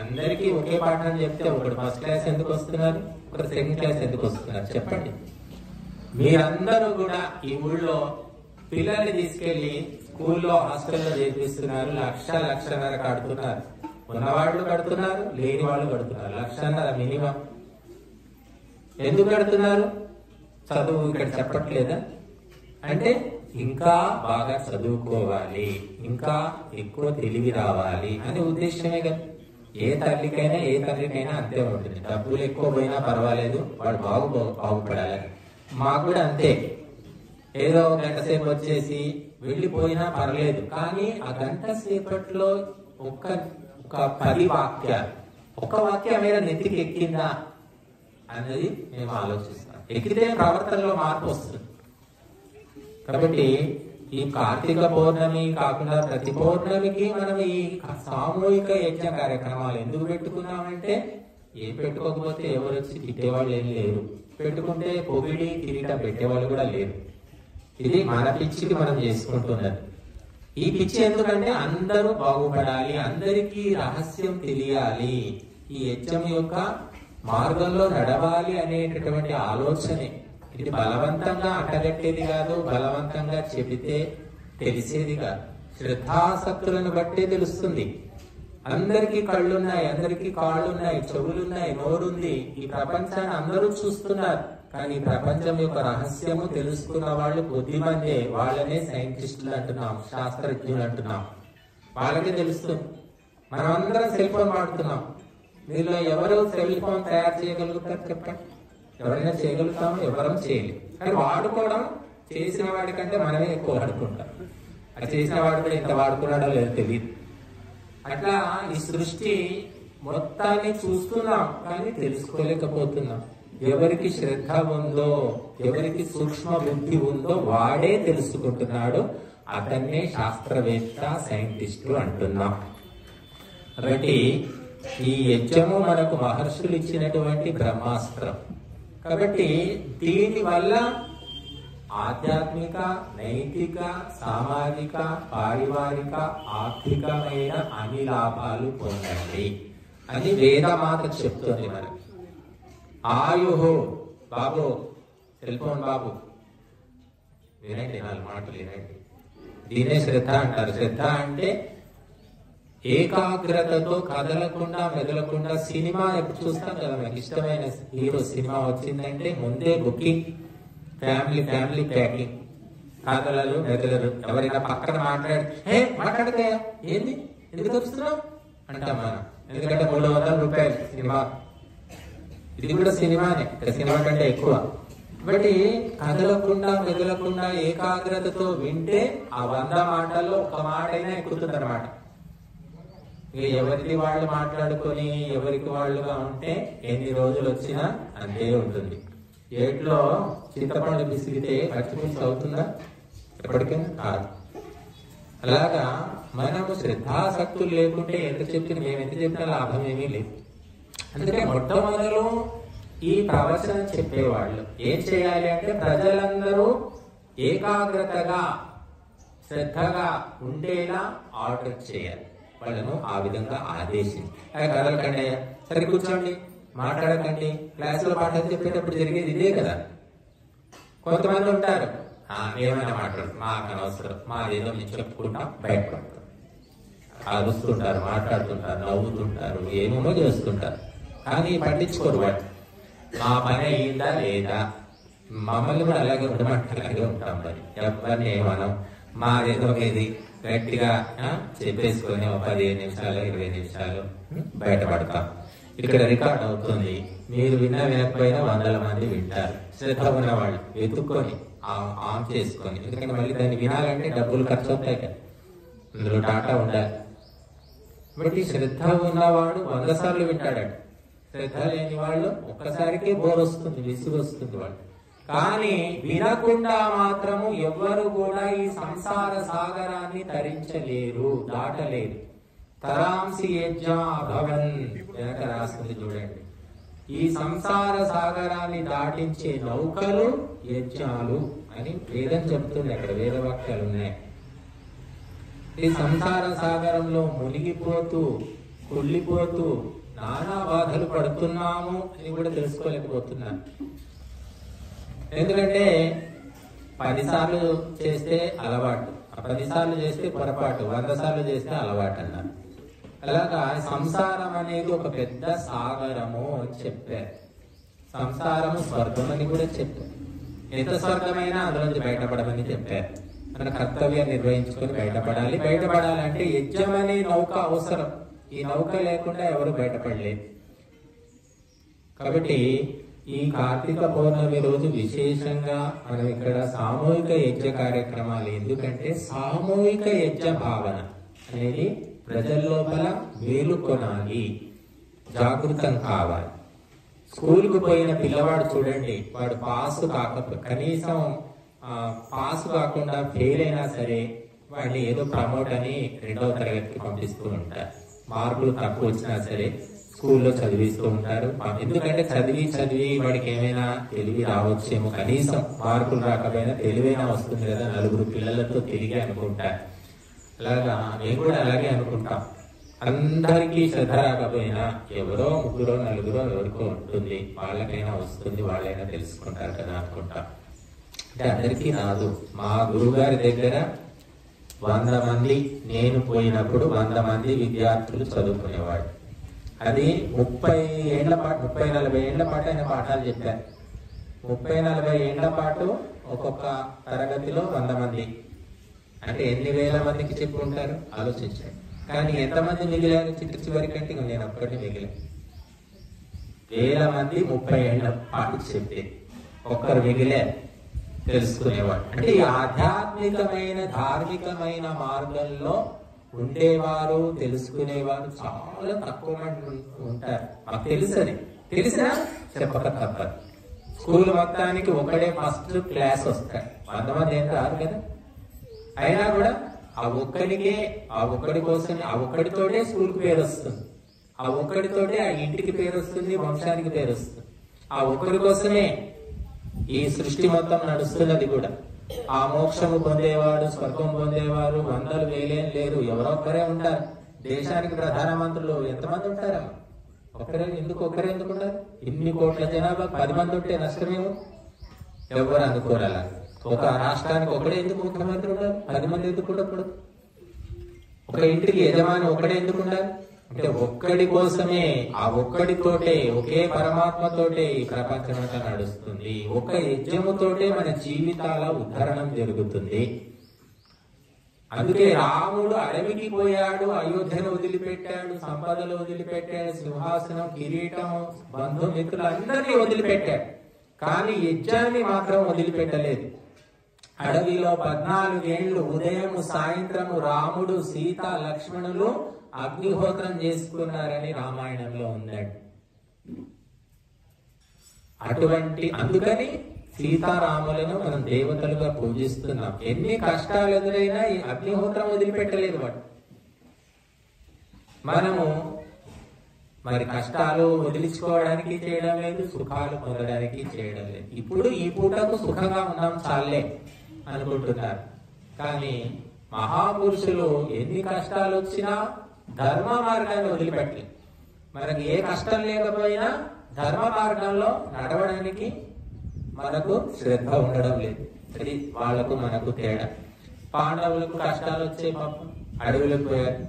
Speaker 1: అందరికీ ఒకే పాఠం చెప్తే ఒకడు ఫస్ట్ క్లాస్ ఎందుకు వస్తున్నారు, ఒకరు సెకండ్ క్లాస్ ఎందుకు వస్తున్నారు చెప్పండి. మీరందరూ కూడా ఈ ఊళ్ళో పిల్లల్ని తీసుకెళ్లి స్కూల్లో, హాస్టల్లో చేర్పిస్తున్నారు. 1,00,000-1,50,000 కడుతున్నారు. ఉన్నవాళ్ళు కడుతున్నారు, లేని వాళ్ళు కడుతున్నారు. 1,50,000 మినిమం. ఎందుకు కడుతున్నారు? చదువు ఇక్కడ చెప్పట్లేదా? అంటే ఇంకా బాగా చదువుకోవాలి, ఇంకా ఎక్కువ తెలివి రావాలి అనే ఉద్దేశమే కదా. ఏ తల్లికైనా ఏ తండ్రికైనా అంతే ఉంటుంది. డబ్బులు ఎక్కువ పోయినా పర్వాలేదు, వాడు బాగుపడాలి. మాకు కూడా అంతే. ఏదో గంట సేపు వచ్చేసి వెళ్ళిపోయినా పర్లేదు, కానీ ఆ గంట సేపట్లో ఒక 10 వాక్యాలు, ఒక వాక్యం మీద నెత్తికి ఎక్కిందా అన్నది మేము ఆలోచిస్తాం. ఎక్కితే ప్రవర్తనలో మార్పు వస్తుంది. కాబట్టి ఈ కార్తీక పౌర్ణమి కాకుండా ప్రతి పౌర్ణమికి మనం ఈ సామూహిక యజ్ఞ కార్యక్రమాలు ఎందుకు పెట్టుకున్నామంటే, ఏం పెట్టుకోకపోతే ఎవరు వచ్చి తిట్టేవాళ్ళు ఏం లేరు, పెట్టుకుంటే పొగిడి కిరీటం పెట్టేవాళ్ళు కూడా లేరు. ఇది మన పిచ్చికి మనం చేసుకుంటున్నది. ఈ పిచ్చి ఎందుకంటే అందరూ బాగుపడాలి, అందరికీ రహస్యం తెలియాలి, ఈ యజ్ఞం యొక్క మార్గంలో నడవాలి అనేటటువంటి ఆలోచనే. ఇది బలవంతంగా అంటగట్టేది కాదు, బలవంతంగా చెబితే తెలిసేది కాదు. శ్రద్ధాసక్తులను బట్టే తెలుస్తుంది. అందరికీ కళ్ళున్నాయి, అందరికీ కాళ్ళున్నాయి, చెవులున్నాయి, నోరుంది. ఈ ప్రపంచాన్ని అందరూ చూస్తున్నారు. కానీ ఈ ప్రపంచం యొక్క రహస్యము తెలుసుకున్న వాళ్ళు కొద్దిమందే. వాళ్ళనే సైంటిస్టులు అంటున్నాం, శాస్త్రజ్ఞులు అంటున్నాం. వాళ్ళకే తెలుస్తుంది. మనం అందరం సెల్ ఫోన్ వాడుతున్నాం. వీళ్ళు ఎవరు సెల్ ఫోన్ తయారు చేయగలుగుతారు చెప్పండి? ఎవరైనా చేయగలుగుతామో? ఎవరం చేయలేదు. కానీ వాడుకోవడం చేసిన వాడికంటే మనమే ఎక్కువ వాడుకుంటాం. అది చేసిన వాడు కూడా ఎంత వాడుకున్నాడో లేదో తెలియదు. అట్లా ఈ సృష్టి మొత్తాన్ని చూస్తున్నాం, కానీ తెలుసుకోలేకపోతున్నాం. ఎవరికి శ్రద్ధ ఉందో, ఎవరికి సూక్ష్మ బుద్ధి ఉందో వాడే తెలుసుకుంటున్నాడు. అతన్నే శాస్త్రవేత్త, సైంటిస్టు అంటున్నాం. కాబట్టి ఈ యజ్ఞము మనకు మహర్షులు ఇచ్చినటువంటి బ్రహ్మాస్త్రం. కాబట్టి దీని వల్ల ఆధ్యాత్మిక, నైతిక, సామాజిక, పారివారిక, ఆర్థికమైన అన్ని లాభాలు పొందండి అని వేదమాత చెప్తుంది మనకి. ఆయుహో బాబు, సెల్ ఫోన్ బాబు వినండి, 4 మాటలు వినండి. దీనే శ్రద్ధ అంటారు. శ్రద్ధ అంటే ఏకాగ్రతతో కదలకుండా మెదలకుండా. సినిమా ఎప్పుడు చూస్తాం కదా, మనకి ఇష్టమైన హీరో సినిమా వచ్చిందంటే ముందే బుకింగ్, ఫ్యామిలీ ప్యాకింగ్. కదలరు మెదలరు. ఎవరైనా పక్కన మాట్లాడితే ఏంది ఎందుకు వస్తున్నావు అంటాం మనం. ఎందుకంటే 300 రూపాయలు సినిమా. ఇది కూడా సినిమానే, సినిమా కంటే ఎక్కువ. కాబట్టి కదలకుండా మెదలకుండా ఏకాగ్రతతో వింటే ఆ 100 మాటల్లో ఒక మాటైనా ఎక్కుతుంది అనమాట. ఎవరికి వాళ్ళు మాట్లాడుకొని ఎవరికి వాళ్ళుగా ఉంటే ఎన్ని రోజులు వచ్చినా అంతే ఉంటుంది. ఏట్లో చింతపండు విసిగితే పచ్చిపులుసు అవుతుందా? ఎప్పటికైనా కాదు. అలాగా మనము శ్రద్ధాసక్తులు లేకుంటే ఎంత చెప్పినా లాభం ఏమీ లేదు. అందుకే మొట్టమొదలు ఈ ప్రవచనం చెప్పేవాళ్ళు ఏం చేయాలి అంటే, ప్రజలందరూ ఏకాగ్రతగా శ్రద్ధగా ఉండేలా ఆర్డర్ చేయాలి. వాళ్ళను ఆ విధంగా ఆదేశించి, కదలకండి, సరే కూర్చోండి, మాట్లాడకండి. క్లాసులో పాఠాలు చెప్పేటప్పుడు జరిగేది ఇదే కదా. కొంతమంది ఉంటారు, ఏమైనా మాట్లాడు, మాకు అనవసరం, మాదేదో మేము చెప్పుకుంటాం, బయటపడతాం. అరుస్తుంటారు, మాట్లాడుతుంటారు, నవ్వుతుంటారు, ఏమేమో చేస్తుంటారు. కానీ పట్టించుకోరు వాళ్ళు. మా పని అయిందా లేదా, మమ్మల్ని కూడా అలాగే ఉండమంటే అలాగే ఉంటాం. మరి ఎవరిని ఏమనం, మాదేదో ఇది గట్టిగా చెప్పేసుకొని 15 నిమిషాలు 20 నిమిషాలు బయటపడతాం. ఇక్కడ రికార్డ్ అవుతుంది. మీరు వినకపోయినా వందల మంది వింటారు. శ్రద్ధ ఉన్నవాళ్ళు వెతుక్కొని ఆన్ చేసుకొని, ఎందుకంటే మళ్ళీ దాన్ని వినాలంటే డబ్బులు ఖర్చు అవుతాయి కదా, అందులో డాటా ఉండాలి. కాబట్టి శ్రద్ధ ఉన్నవాడు 100 సార్లు వింటాడట. శ్రద్ధ లేని వాళ్ళు ఒక్కసారికే బోర్ వస్తుంది, విసుగు వస్తుంది వాళ్ళు. కానీ వినకుండా మాత్రము ఎవ్వరు కూడా ఈ సంసార సాగరాన్ని తరించలేరు, దాటలేరు. తరాంసి యజ్ఞ భవన్ వెనక రాస్తుంది చూడండి. ఈ సంసార సాగరాన్ని దాటించే నౌకలు యజ్ఞాలు అని వేదం చెప్తుంది. అక్కడ వేదవాక్యాలు ఉన్నాయి. ఈ సంసార సాగరంలో మునిగిపోతూ కుళ్ళిపోతూ నానా బాధలు పడుతున్నాము అని కూడా తెలుసుకోలేకపోతున్నాను. ఎందుకంటే 10 సార్లు చేస్తే అలవాటు, 10 సార్లు చేస్తే పొరపాటు, 100 సార్లు చేస్తే అలవాటు అన్నారు. అలాగా సంసారం అనేది ఒక పెద్ద సాగరము అని చెప్పారు. సంసారము స్వర్గం అని కూడా చెప్పారు. ఎంత స్వర్గమైనా అందులోంచి బయటపడమని చెప్పారు. మన కర్తవ్యం నిర్వహించుకొని బయటపడాలి. బయటపడాలంటే యజ్ఞం అనే నౌక అవసరం. ఈ నౌక లేకుండా ఎవరు బయటపడలేదు. కాబట్టి ఈ కార్తీక పౌర్ణమి రోజు విశేషంగా మనం ఇక్కడ సామూహిక యజ్ఞ కార్యక్రమాలు, ఎందుకంటే సామూహిక యజ్ఞ భావన అనేది ప్రజల లోపల మేలుకొనాలి, జాగృతం కావాలి. స్కూల్కు పోయిన పిల్లవాడు చూడండి, వాడు పాస్ కాకపోతే కనీసం పాస్ కాకుండా ఫెయిల్ అయినా సరే వాడిని ఏదో ప్రమోట్ అని 2వ తరగతికి పంపిస్తూ ఉంటారు. మార్కులు తక్కువ వచ్చినా సరే స్కూల్లో చదివిస్తూ ఉంటారు. ఎందుకంటే చదివి వాడికి ఏమైనా తెలివి రావచ్చేమో, కనీసం మార్కులు రాకపోయినా తెలివైనా వస్తుంది కదా, 4 పిల్లలతో తిరిగి అనుకుంటారు. అలాగా మేము కూడా అలాగే అనుకుంటాం. అందరికీ శ్రద్ధ రాకపోయినా ఎవరో 3 4 ఎవరికో ఉంటుంది, వాళ్ళకైనా వస్తుంది, వాళ్ళైనా తెలుసుకుంటారు కదా అనుకుంటాం. అంటే అందరికీ రాదు. మా గురువు గారి దగ్గర 100 మంది, నేను పోయినప్పుడు 100 మంది విద్యార్థులు చదువుకునేవాడు. అది 30 ఏళ్ల పాటు, 30 40 ఏళ్ల పాటు ఆయన పాఠాలు చెప్పారు. 30 40 ఏళ్ల పాటు ఒక్కొక్క తరగతిలో 100 మంది అంటే ఎన్ని వేల మందికి చెప్పుకుంటారు ఆలోచించారు. కానీ ఎంతమంది మిగిలారు చివరికంటే నేను ఒక్కటి మిగిలాను. వేల మంది 30 ఏళ్ల పాటు చెప్తే ఒక్కరు మిగిలే తెలుసుకునేవాడు. అంటే ఈ ఆధ్యాత్మికమైన ధార్మికమైన మార్గంలో ఉండేవారు, తెలుసుకునేవారు చాలా తక్కువ మంది ఉంటారు. మాకు తెలిసినా చెప్పక తప్పదు. స్కూల్ మొత్తానికి ఒకడే ఫస్ట్ క్లాస్ వస్తాడు, 100 మంది ఏం రారు కదా. అయినా కూడా ఆ ఒక్కడి కోసం, ఆ ఒక్కడితోటే స్కూల్కి పేరు వస్తుంది, ఆ ఒక్కడితోటే ఆ ఇంటికి పేరు వస్తుంది, వంశానికి పేరు వస్తుంది. ఆ ఒక్కడి కోసమే ఈ సృష్టి మొత్తం నడుస్తున్నది కూడా. ఆ మోక్షము పొందేవాడు, స్వర్గం పొందేవారు 100 వేలేం లేరు, ఎవరో ఒక్కరే ఉంటారు. దేశానికి ప్రధానమంత్రులు ఎంతమంది ఉంటారమ్మా? ఒక్కరే ఎందుకు ఉంటారు? ఇన్ని కోట్ల జనాభా 10 మంది ఉంటే నష్టమేమో. ఎవరు అనుకోరాల. ఒక రాష్ట్రానికి ఒకడే ఎందుకు ముఖ్యమంత్రి ఉండాలి? 10 మంది ఎందుకు ఉండకూడదు? ఒక ఇంటికి యజమాని ఒకడే ఎందుకు ఉండాలి? అంటే ఒక్కడి కోసమే, ఆ ఒక్కడితోటే, ఒకే పరమాత్మతోటే ఈ ప్రపంచమంతా నడుస్తుంది. ఒక యజ్ఞముతోటే మన జీవితాల ఉద్ధరణం జరుగుతుంది. అందుకే రాముడు అడవికి పోయాడు, అయోధ్యను వదిలిపెట్టాడు, సంపదలు వదిలిపెట్టాడు, సింహాసనం, కిరీటం, బంధుమిత్రులందరినీ వదిలిపెట్టాడు. కానీ యజ్ఞాన్ని మాత్రం వదిలిపెట్టలేదు. అడవిలో 14 ఏళ్లు ఉదయం సాయంత్రము రాముడు, సీత, లక్ష్మణులు అగ్నిహోత్రం చేసుకున్నారని రామాయణంలో ఉందండి. అందుకని సీతారాములను మనం దేవతలుగా పూజిస్తున్నాం. ఎన్ని కష్టాలు ఎదురైనా ఈ అగ్నిహోత్రం వదిలిపెట్టలేదు వాడు. మనము మరి కష్టాలు వదిలించుకోవడానికి చేయడం లేదు, సుఖాలు పొందడానికి చేయడం లేదు. ఇప్పుడు ఈ పూటకు సుఖంగా ఉన్నాం చాలే అనుకుంటున్నారు. కానీ మహాపురుషులు ఎన్ని కష్టాలు వచ్చినా ధర్మ మార్గాన్ని వదిలిపెట్టలేదు. మనకి ఏ కష్టం లేకపోయినా ధర్మ మార్గంలో నడవడానికి మనకు శ్రద్ధ ఉండడం లేదు. అది వాళ్లకు మనకు తేడా. పాండవులకు కష్టాలు వచ్చే పాపం అడవులకు పోయారు.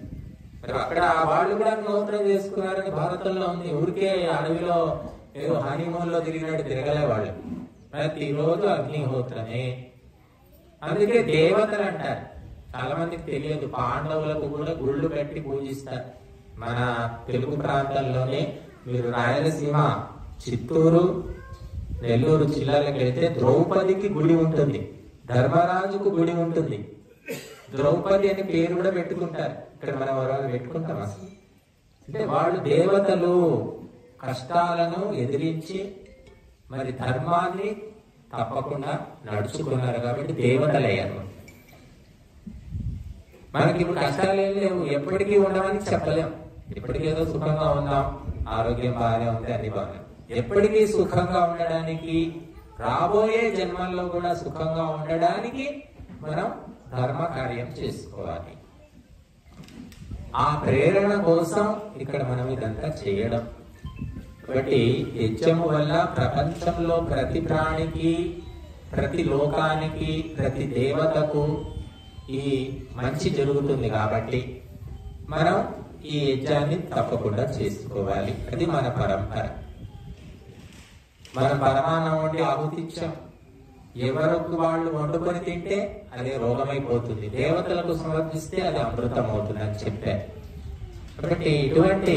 Speaker 1: మరి అక్కడ వాళ్ళు కూడా అగ్నిహోత్రం చేసుకున్నారని భారతంలో ఉంది. ఊరికే అడవిలో ఏదో హనీమూన్ లో తిరిగినట్టు తిరగలే వాళ్ళు. ప్రతిరోజు అగ్నిహోత్రమే. అందుకే దేవతలు అంటారు. చాలా మందికి తెలియదు, పాండవులకు కూడా గుళ్ళు పెట్టి పూజిస్తారు. మన తెలుగు ప్రాంతంలోనే మీరు రాయలసీమ చిత్తూరు నెల్లూరు జిల్లాలకు వెళితే ద్రౌపదికి గుడి ఉంటుంది, ధర్మరాజుకు గుడి ఉంటుంది. ద్రౌపది అని పేరు కూడా పెట్టుకుంటారు. ఇక్కడ మనం ఎవరైనా పెట్టుకుంటాం అసలు? అంటే వాళ్ళు దేవతలు, కష్టాలను ఎదిరించి మరి ధర్మాన్ని తప్పకుండా నడుచుకున్నారు కాబట్టి దేవతలయ్యారు. మనకి ఇప్పుడు కష్టాలు ఏం లేవు, ఎప్పటికీ ఉండవని చెప్పలేం. ఎప్పటికేదో సుఖంగా ఉందాం, ఆరోగ్యం బాగానే ఉంది, అన్ని బాగా. ఎప్పటికీ సుఖంగా ఉండడానికి, రాబోయే జన్మల్లో కూడా సుఖంగా ఉండడానికి మనం ధర్మ కార్యం చేసుకోవాలి. ఆ ప్రేరణ కోసం ఇక్కడ మనం ఇదంతా చేయడం. కాబట్టి యజ్ఞము వల్ల ప్రపంచంలో ప్రతి ప్రాణికి, ప్రతి లోకానికి, ప్రతి దేవతకు ఈ మంచి జరుగుతుంది. కాబట్టి మనం ఈ యజ్ఞాన్ని తప్పకుండా చేసుకోవాలి. అది మన పరంపర. మనం పరమాన్నం వండి ఆహుతిచ్చాం, ఎవరికి వాళ్ళు వండుకొని తింటే అదే రోగమైపోతుంది, దేవతలకు సమర్పిస్తే అది అమృతం అవుతుంది అని చెప్పారు. కాబట్టి ఇటువంటి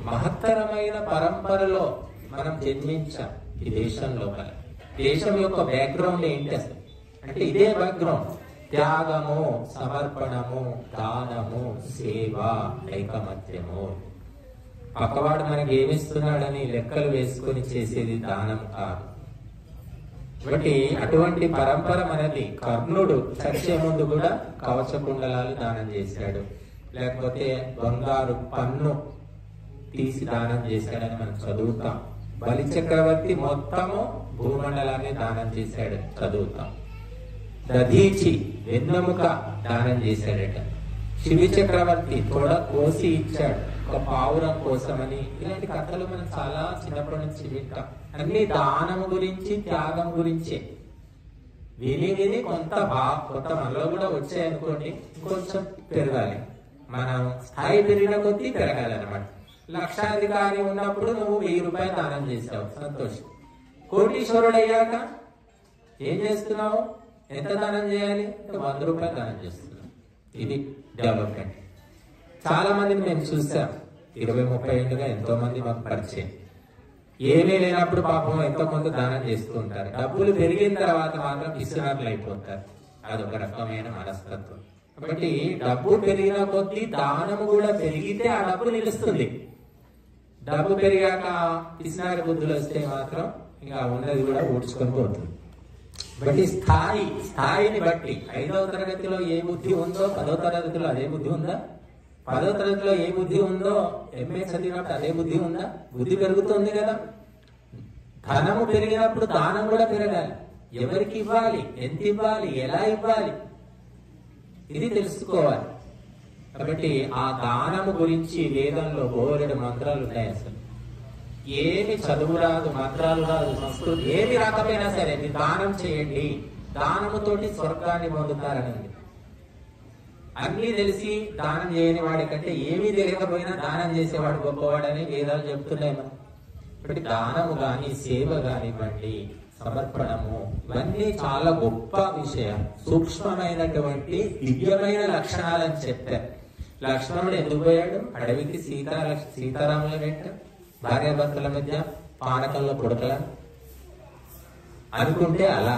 Speaker 1: మహత్తరమైన పరంపరలో మనం జన్మించాం ఈ దేశంలో. మన దేశం యొక్క బ్యాక్గ్రౌండ్ ఏంటి అసలు అంటే ఇదే బ్యాక్గ్రౌండ్. త్యాగము, సమర్పణము, దానము, సేవ, ఐకమత్యము. పక్కవాడు మనకి ఏమిస్తున్నాడని లెక్కలు వేసుకొని చేసేది దానం కాదు. కాబట్టి అటువంటి పరంపర మనది. కర్ణుడు చచ్చే ముందు కూడా కవచ కుండలాలు దానం చేశాడు, లేకపోతే బంగారు పన్ను తీసి దానం చేశాడని మనం చదువుతాం. బలి చక్రవర్తి మొత్తము భూమండలాన్ని దానం చేశాడు, చదువుతాం. దధీచి వెన్నెముక దానం చేశాడట. శివి చక్రవర్తి తోడ కోసి ఇచ్చాడు ఒక పావురం కోసమని. ఇలాంటి కథలు మనం చాలా చిన్నప్పటి నుంచి వింటాం. అన్ని దానం గురించి, త్యాగం గురించే. విని విని కొంత మనలో కూడా వచ్చాయనుకోండి, కొంచెం పెరగాలి. మనం స్థాయి పెరిగిన కొద్దీ పెరగాలన్నమాట. లక్షాధికారి ఉన్నప్పుడు నువ్వు 1000 రూపాయలు దానం చేసావు, సంతోషం. కోటీశ్వరుడు అయ్యాక ఏం చేస్తున్నావు? ఎంత దానం చేయాలి? 100 రూపాయలు దానం చేస్తున్నావు. ఇది డెవలప్మెంట్. చాలా మందిని మేము చూసాం, 20-30 ఏళ్ళుగా ఎంతో మంది మాకు పరిచయం. ఏమీ లేనప్పుడు పాపం ఎంతో కొంత దానం చేస్తూ ఉంటారు. డబ్బులు పెరిగిన తర్వాత మాత్రం పిసినారులు అయిపోతారు. అదొక రకమైన మనస్తత్వం. కాబట్టి డబ్బు పెరిగిన కొద్దీ దానము కూడా పెరిగితే ఆ డబ్బు నిలుస్తుంది. డబ్బు పెరిగాక పిసినారి బుద్ధులు వస్తే మాత్రం ఇంకా ఉన్నది కూడా ఊడ్చుకొని పోతుంది. బట్టి స్థాయిని బట్టి 5వ తరగతిలో ఏ బుద్ధి ఉందో 10వ తరగతిలో అదే బుద్ధి ఉందా? 10వ తరగతిలో ఏ బుద్ధి ఉందో MA చదివినప్పుడు అదే బుద్ధి ఉందా? బుద్ధి పెరుగుతుంది కదా. ధనము పెరిగినప్పుడు దానం కూడా పెరగాలి. ఎవరికి ఇవ్వాలి, ఎంత ఇవ్వాలి, ఎలా ఇవ్వాలి, ఇది తెలుసుకోవాలి. కాబట్టి ఆ దానము గురించి వేదంలో బోలెడు మంత్రాలు ఉన్నాయి. అసలు ఏమి చదువు రాదు, మంత్రాలు రాదు, సంస్కృతి ఏమి రాకపోయినా సరే మీరు దానం చేయండి, దానముతోటి స్వర్గాన్ని పొందుతారని. అన్ని తెలిసి దానం చేయని వాడి కంటే ఏమీ తెలియకపోయినా దానం చేసేవాడు గొప్పవాడని వేదాలు చెప్తున్నాయి. కాబట్టి దానము గాని, సేవ కానివ్వండి, సమర్పణము, ఇవన్నీ చాలా గొప్ప విషయం, సూక్ష్మమైనటువంటి దివ్యమైన లక్షణాలని చెప్పారు. లక్ష్మణుడు ఎందుకు పోయాడు అడవికి? సీతారాముల వెంట భార్యాభర్తల మధ్య పానకంలో పుడకల అనుకుంటే అలా,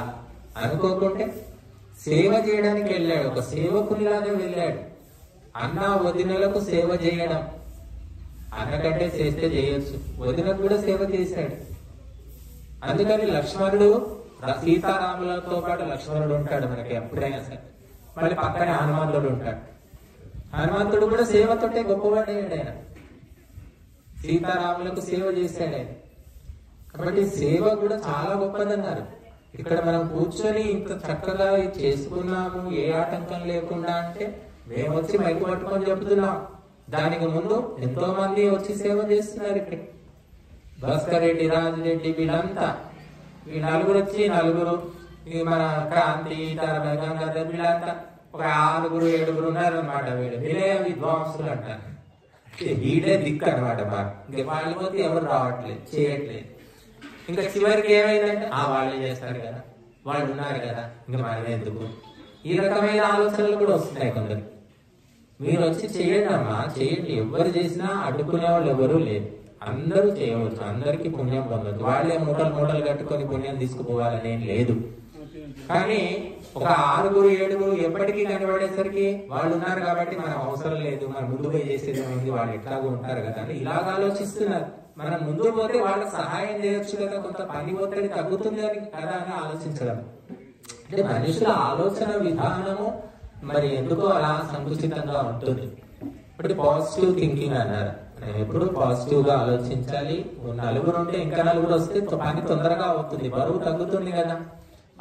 Speaker 1: అనుకోకుంటే సేవ చేయడానికి వెళ్ళాడు. ఒక సేవకునిలాగా వెళ్ళాడు. అన్న వదినలకు సేవ చేయడం, అన్నకంటే చేస్తే చేయొచ్చు, వదినకు కూడా సేవ చేశాడు. అందుకని లక్ష్మణుడు, సీతారాములతో పాటు లక్ష్మణుడు ఉంటాడు మనకి ఎప్పుడైనా సరే. మళ్ళీ పక్కనే హనుమంతుడు ఉంటాడు. హనుమంతుడు కూడా సేవతోటే గొప్పవాడయ్యాడు. ఆయన సీతారాములకు సేవ చేశాడు ఆయన. కాబట్టి సేవ కూడా చాలా గొప్పదన్నారు. ఇక్కడ మనం కూర్చొని ఇంత చక్కగా చేసుకున్నాము ఏ ఆటంకం లేకుండా అంటే మేము వచ్చి మైకు పట్టుకొని చెబుతున్నాం. దానికి ముందు ఎంతో మంది వచ్చి సేవ చేస్తున్నారు. ఇక్కడ భాస్కర్ రెడ్డి, రాజిరెడ్డి, వీళ్ళంతా ఈ నలుగురు వచ్చి మన క్రాంతి, గంగాధర్, వీళ్ళంతా ఒక 6-7 ఉన్నారు అనమాట. వీళ్ళే విద్వాంసులు అంటారు. వీళ్ళే దిక్కు అనమాట. ఇంకా వాళ్ళు పోతే ఎవరు రావట్లేదు, చేయట్లేదు. ఇంకా చివరికి ఏమైందంటే వాళ్ళే చేస్తారు కదా, వాళ్ళు ఉన్నారు కదా, ఇంకా మనమే ఎందుకు, ఈ రకమైన ఆలోచనలు కూడా వస్తున్నాయి కొందరు. మీరు వచ్చి చేయండి అమ్మా, చేయండి. ఎవరు చేసినా అడ్డుకునే వాళ్ళు ఎవరూ లేదు. అందరూ చేయవచ్చు, అందరికీ పుణ్యం పొందొచ్చు. వాళ్ళే మూటలు కట్టుకొని పుణ్యం తీసుకుపోవాలని ఏం లేదు. కానీ ఒక 6, 7 ఎప్పటికీ కనబడేసరికి వాళ్ళు ఉన్నారు కాబట్టి మనం అవసరం లేదు, మనం ముందుగా చేసేది ఉంది, వాళ్ళు ఎట్లాగో ఉంటారు కదా అని ఇలాగ ఆలోచిస్తున్నారు. మనం ముందు పోతే వాళ్ళకి సహాయం చేయొచ్చు కదా, కొంత పని ఒత్తిడి తగ్గుతుంది అని కదా అని ఆలోచించడం. అంటే మనుషుల ఆలోచన విధానము మరి ఎందుకో అలా సంకుచితంగా ఉంటుంది. ఇప్పుడు పాజిటివ్ థింకింగ్ అన్నారు. ఎప్పుడు పాజిటివ్ గా ఆలోచించాలి. 4 ఉంటే ఇంకా 4 వస్తే పని తొందరగా అవుతుంది, బరువు తగ్గుతుంది కదా.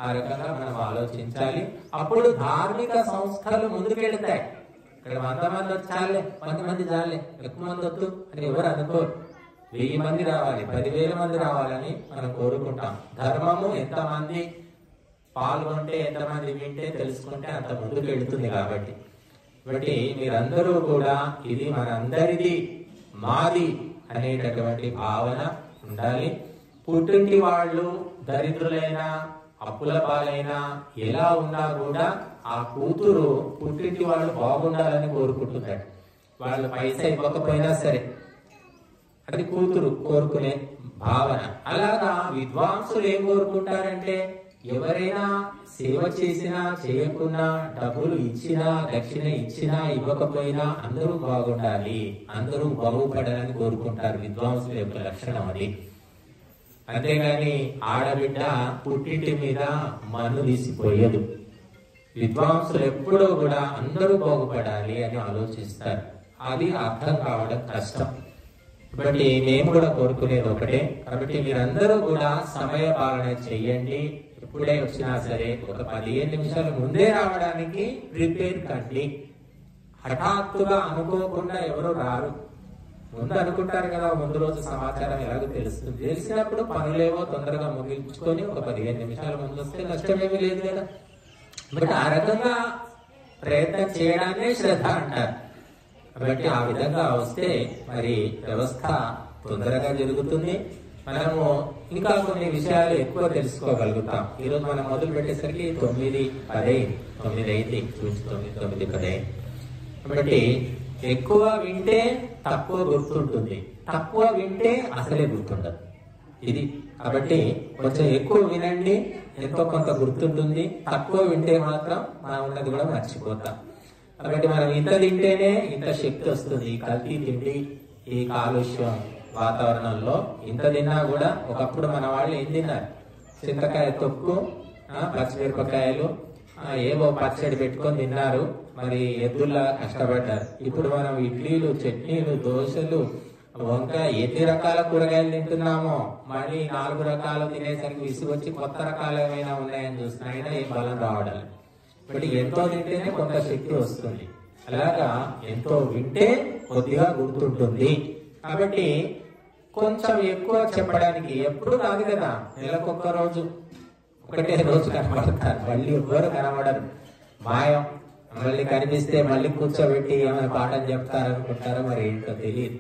Speaker 1: ఆ రకంగా మనం ఆలోచించాలి. అప్పుడు ధార్మిక సంస్థలు ముందుకెళ్తాయి. ఇక్కడ 100 మంది వచ్చాలే, 10 మంది చాలే, ఎక్కువ మంది వద్దు అని ఎవరు అనుకోరు. 1000 మంది రావాలి, 10,000 మంది రావాలని మనం కోరుకుంటాం. ధర్మము ఎంతమంది పాల్గొంటే, ఎంతమంది వింటే, తెలుసుకుంటే అంత ముందుకు వెళుతుంది. కాబట్టి మీరందరూ కూడా ఇది మనందరిది, మాది అనేటటువంటి భావన ఉండాలి. పుట్టింటి వాళ్ళు దరిద్రులైనా, అప్పుల పాలైనా, ఎలా ఉన్నా కూడా ఆ కూతురు పుట్టింటి వాళ్ళు బాగుండాలని కోరుకుంటున్నాడు. వాళ్ళు పైసా ఇవ్వకపోయినా సరే అది కూతురు కోరుకునే భావన. అలాగా విద్వాంసులు ఏం కోరుకుంటారంటే, ఎవరైనా సేవ చేసినా చేయకున్నా, డబ్బులు ఇచ్చినా, దక్షిణ ఇచ్చినా ఇవ్వకపోయినా అందరూ బాగుండాలి, అందరూ బాగుపడాలని కోరుకుంటారు. విద్వాంసుల యొక్క లక్షణం అది. అంతేగాని ఆడబిడ్డ పుట్టింటి మీద మన్ను తీసిపోయేదు. విద్వాంసులు ఎప్పుడూ కూడా అందరూ బాగుపడాలి అని ఆలోచిస్తారు. అది అర్థం కావడం కష్టం. కాబట్టి మేము కూడా కోరుకునేది ఒకటే. కాబట్టి మీరందరూ కూడా సమయ పాలన చెయ్యండి. ఎప్పుడే వచ్చినా సరే ఒక 15 నిమిషాల ముందే రావడానికి ప్రిపేర్ కండి. హఠాత్తుగా అనుకోకుండా ఎవరు రారు. ముందు అనుకుంటారు కదా, ముందు రోజు సమాచారం ఎలాగో తెలుస్తుంది. తెలిసినప్పుడు పనులేవో తొందరగా ముగించుకొని ఒక 15 నిమిషాల ముందు వస్తే నష్టమేమీ లేదు కదా. బట్ ఆ రకంగా ప్రయత్నం చేయడాన్నే శ్రద్ధ అంటారు. కాబట్టి ఆ విధంగా వస్తే మరి వ్యవస్థ తొందరగా జరుగుతుంది. మనము ఇంకా కొన్ని విషయాలు ఎక్కువ తెలుసుకోగలుగుతాం. ఈరోజు మనం మొదలు పెట్టేసరికి 9:10 9:05 చూసి 9:10. కాబట్టి ఎక్కువ వింటే తక్కువ గుర్తుంటుంది, తక్కువ వింటే అసలే గుర్తుండదు. ఇది కాబట్టి కొంచెం ఎక్కువ వినండి, ఎంతో కొంత గుర్తుంటుంది. తక్కువ వింటే మాత్రం మనం ఉన్నది కూడా మర్చిపోతాం. కాబట్టి మనం ఇంత తింటేనే ఇంత శక్తి వస్తుంది. కల్తీ తిండి, ఈ కాలుష్యం వాతావరణంలో ఇంత తిన్నా కూడా, ఒకప్పుడు మన వాళ్ళు ఏం తిన్నారు? చింతకాయ తొక్కు, పచ్చిమిరపకాయలు, ఏవో పచ్చడి పెట్టుకొని తిన్నారు. మరి ఎద్దుల్లా కష్టపడ్డారు. ఇప్పుడు మనం ఇడ్లీలు, చట్నీలు, దోశలు, వంకాయ, ఎన్ని రకాల కూరగాయలు తింటున్నామో మళ్ళీ 4 రకాలు తినేసరికి విసుగొచ్చి కొత్త రకాలు ఏమైనా ఉన్నాయని చూస్తున్నా అయినా ఏం బలం రావడం. ఇప్పుడు ఎంతో తింటేనే కొంత శక్తి వస్తుంది. అలాగా ఎంతో వింటే కొద్దిగా గుర్తుంటుంది. కాబట్టి కొంచెం ఎక్కువ చెప్పడానికి ఎప్పుడు కాదు కదా, నెలకొక్క రోజు, ఒకటే రోజు కనబడతారు, మళ్ళీ ఎవ్వరు కనబడరు, మాయం. మళ్ళీ కనిపిస్తే మళ్ళీ కూర్చోబెట్టి ఏమైనా పాఠం చెప్తారనుకుంటారో మరి ఏంటో తెలియదు.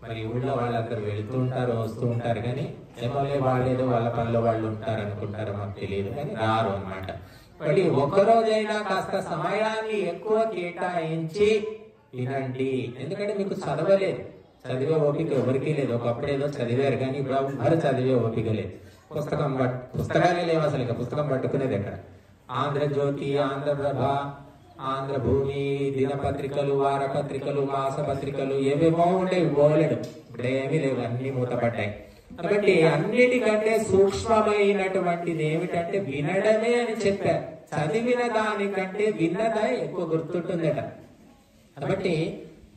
Speaker 1: మరి ఊళ్ళో వాళ్ళందరూ వెళుతూ ఉంటారు, వస్తూ ఉంటారు, కానీ ఏమోలే వాళ్ళేదో వాళ్ళ పనిలో వాళ్ళు ఉంటారు అనుకుంటారో మాకు తెలియదు, కానీ రారు అన్నమాట. మళ్ళీ ఒక్కరోజైనా కాస్త సమయాన్ని ఎక్కువ కేటాయించి వినండి. ఎందుకంటే మీకు చదవలేదు, చదివే ఓపిక ఎవరికీ లేదు. ఒకప్పుడు ఏదో చదివారు కానీ ఇప్పుడు ఎవరు చదివే ఓపిక లేదు. పుస్తకాలే లేవు అసలు. ఇక పుస్తకం పట్టుకునేది ఎక్కడ? ఆంధ్రజ్యోతి, ఆంధ్రప్రభ, ఆంధ్రభూమి, దినపత్రికలు, వారపత్రికలు, మాసపత్రికలు ఏవేమో ఉండేవి, పోలేడు. ఇప్పుడు ఏమీ లేవు, అన్ని మూతపడ్డాయి. కాబట్టి అన్నిటికంటే సూక్ష్మమైనటువంటిది ఏమిటంటే వినడమే అని చెప్పారు. చదివిన దానికంటే విన్నదా ఎక్కువ గుర్తుంటుందట. కాబట్టి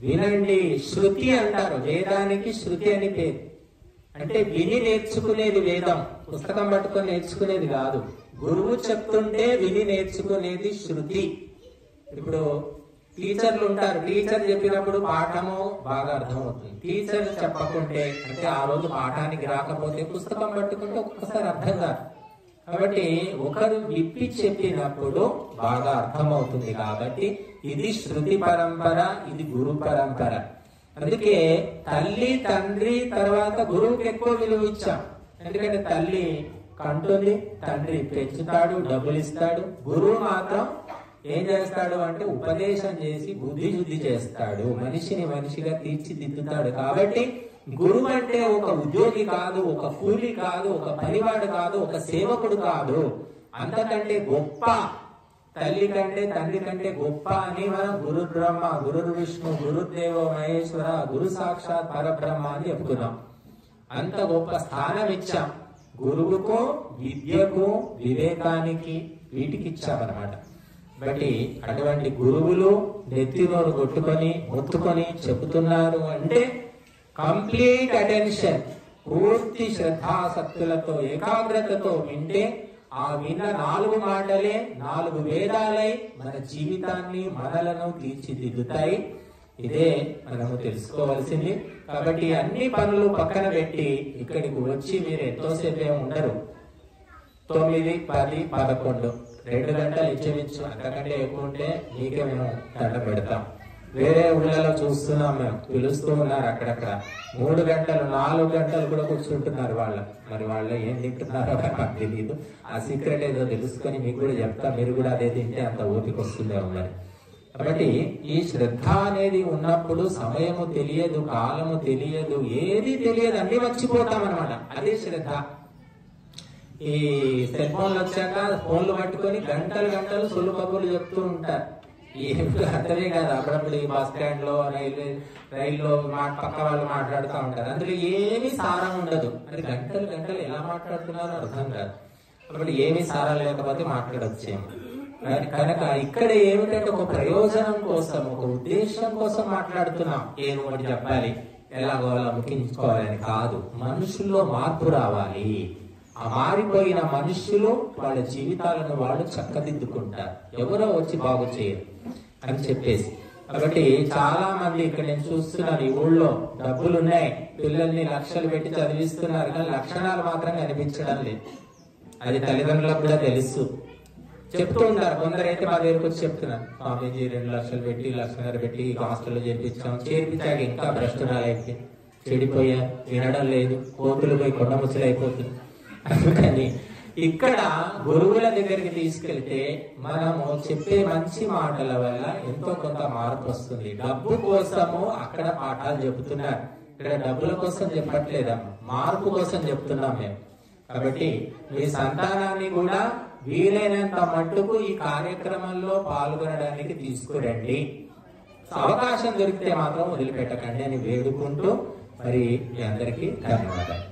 Speaker 1: వినండి. శృతి అంటారు, వేదానికి శృతి అని పేరు. అంటే విని నేర్చుకునేది వేదం, పుస్తకం పట్టుకొని నేర్చుకునేది కాదు. గురువు చెప్తుంటే విని నేర్చుకునేది శృతి. ఇప్పుడు టీచర్లు ఉంటారు, టీచర్ చెప్పినప్పుడు పాఠము బాగా అర్థమవుతుంది. టీచర్ చెప్పకుంటే, అంటే ఆ రోజు పాఠానికి రాకపోతే పుస్తకం పట్టుకుంటే ఒక్కొక్కసారి అర్థం కాదు. కాబట్టి ఒకరు విప్పి చెప్పినప్పుడు బాగా అర్థమవుతుంది. కాబట్టి ఇది శృతి పరంపర, ఇది గురు పరంపర. అందుకే తల్లి, తండ్రి తర్వాత గురువుకి ఎక్కువ విలువ ఇచ్చాం. ఎందుకంటే తల్లి కంటుంది, తండ్రి పెంచుతాడు, డబ్బులు ఇస్తాడు. గురువు మాత్రం ఏం చేస్తాడు అంటే ఉపదేశం చేసి బుద్ధి శుద్ధి చేస్తాడు, మనిషిని మనిషిగా తీర్చిదిద్దుతాడు. కాబట్టి గురువు అంటే ఒక ఉద్యోగి కాదు, ఒక కూలి కాదు, ఒక పనివాడు కాదు, ఒక సేవకుడు కాదు, అంతకంటే గొప్ప, తల్లి కంటే తండ్రి కంటే గొప్ప అని మనం గురు బ్రహ్మ, గురు విష్ణు, గురుదేవో మహేశ్వర, గురు సాక్షాత్ పరబ్రహ్మ అని చెప్పుకున్నాం. అంత గొప్ప స్థానం ఇచ్చాం. గురువుకు, విద్యకు, వివేకానికి, వీటికి ఇచ్చామన్నమాట. బట్టి అటువంటి గురువులు నెత్తినోరు కొట్టుకొని మొత్తుకొని చెబుతున్నారు అంటే కంప్లీట్ అటెన్షన్, పూర్తి శ్రద్ధాసక్తులతో ఏకాగ్రతతో వింటే ఆ విన్న 4 మాటలే 4 వేదాలై మన జీవితాన్ని, మనలను తీర్చిదిద్దుతాయి. ఇదే మనము తెలుసుకోవాల్సింది. కాబట్టి అన్ని పనులు పక్కన పెట్టి ఇక్కడికి వచ్చి మీరు ఎంతోసేపే ఉండరు. 9, 10, 11 2 గంటలు ఇచ్చేవచ్చు. అంతకంటే ఎక్కువ ఉంటే మీకే మేము దండ పెడతాం. వేరే ఊళ్ళలో చూస్తున్నాం, మేము పిలుస్తూ ఉన్నారు అక్కడక్కడ 3 గంటలు 4 గంటలు కూడా కూర్చుంటున్నారు వాళ్ళు. మరి వాళ్ళు ఏం తింటున్నారో నాకు తెలియదు. ఆ సీక్రెట్ ఏదో తెలుసుకొని మీకు కూడా చెప్తా. మీరు కూడా అదే తింటే అంత ఓపిక వస్తుందేమో మరి. కాబట్టి ఈ శ్రద్ధ అనేది ఉన్నప్పుడు సమయము తెలియదు, కాలము తెలియదు, ఏది తెలియదు, అన్ని మర్చిపోతాం అనమాట. అదే శ్రద్ధ. ఈ సెల్ ఫోన్లు వచ్చాక ఫోన్లు పట్టుకొని గంటలు గంటలు సొల్లు కబుర్లు చెప్తూ ఉంటారు. ఏమి అర్థమే కాదు. అప్పుడప్పుడు ఈ బస్ స్టాండ్ లో, రైల్లో పక్క వాళ్ళు మాట్లాడుతూ ఉంటారు. అందులో ఏమీ సారం ఉండదు. అంటే గంటలు గంటలు ఎలా మాట్లాడుతున్నారో అర్థం కాదు. కాబట్టి ఏమీ సారం లేకపోతే మాట్లాడొచ్చేమో. కనుక ఇక్కడ ఏమిటంటే ఒక ప్రయోజనం కోసం, ఒక ఉద్దేశం కోసం మాట్లాడుతున్నాం. ఏదో ఒకటి చెప్పాలి, ఎలాగో అలా ముగించుకోవాలని కాదు. మనుషుల్లో మార్పు రావాలి. ఆ మారిపోయిన మనుషులు వాళ్ళ జీవితాలను వాళ్ళు చక్కదిద్దుకుంటారు. ఎవరో వచ్చి బాగు చేయరు అని చెప్పేసి. కాబట్టి చాలా మంది ఇక్కడ నేను చూస్తున్నాను, ఈ ఊళ్ళో డబ్బులున్నాయి, పిల్లల్ని లక్షలు పెట్టి చదివిస్తున్నారు, కానీ లక్షణాలు మాత్రం కనిపించడం లేదు. అది తల్లిదండ్రులకు కూడా తెలుసు. చెప్తూ ఉంటారు. కొందరైతే మా దగ్గరకు వచ్చి చెప్తున్నారు, స్వామీజీ 2 లక్షలు పెట్టి, 1.5 పెట్టి హాస్టల్లో చేర్పించాక ఇంకా భ్రష్టురాలైతే చెడిపోయా, వినడం లేదు, కోతులు పోయి కొండ ముచ్చలు అయిపోతుంది. అందుకని ఇక్కడ గురువుల దగ్గరికి తీసుకెళ్తే మనము చెప్పే మంచి మాటల వల్ల ఎంతో కొంత మార్పు వస్తుంది. డబ్బు కోసము అక్కడ పాఠాలు చెబుతున్నారు, ఇక్కడ డబ్బుల కోసం చెప్పట్లేదా, మార్పు కోసం చెప్తున్నాం మేము. కాబట్టి మీ సంతానాన్ని కూడా వీలైనంత మట్టుకు ఈ కార్యక్రమంలో పాల్గొనడానికి తీసుకురండి. అవకాశం దొరికితే మాత్రం వదిలిపెట్టకండి అని వేడుకుంటూ మరి మీ అందరికీ ధన్యవాదాలు.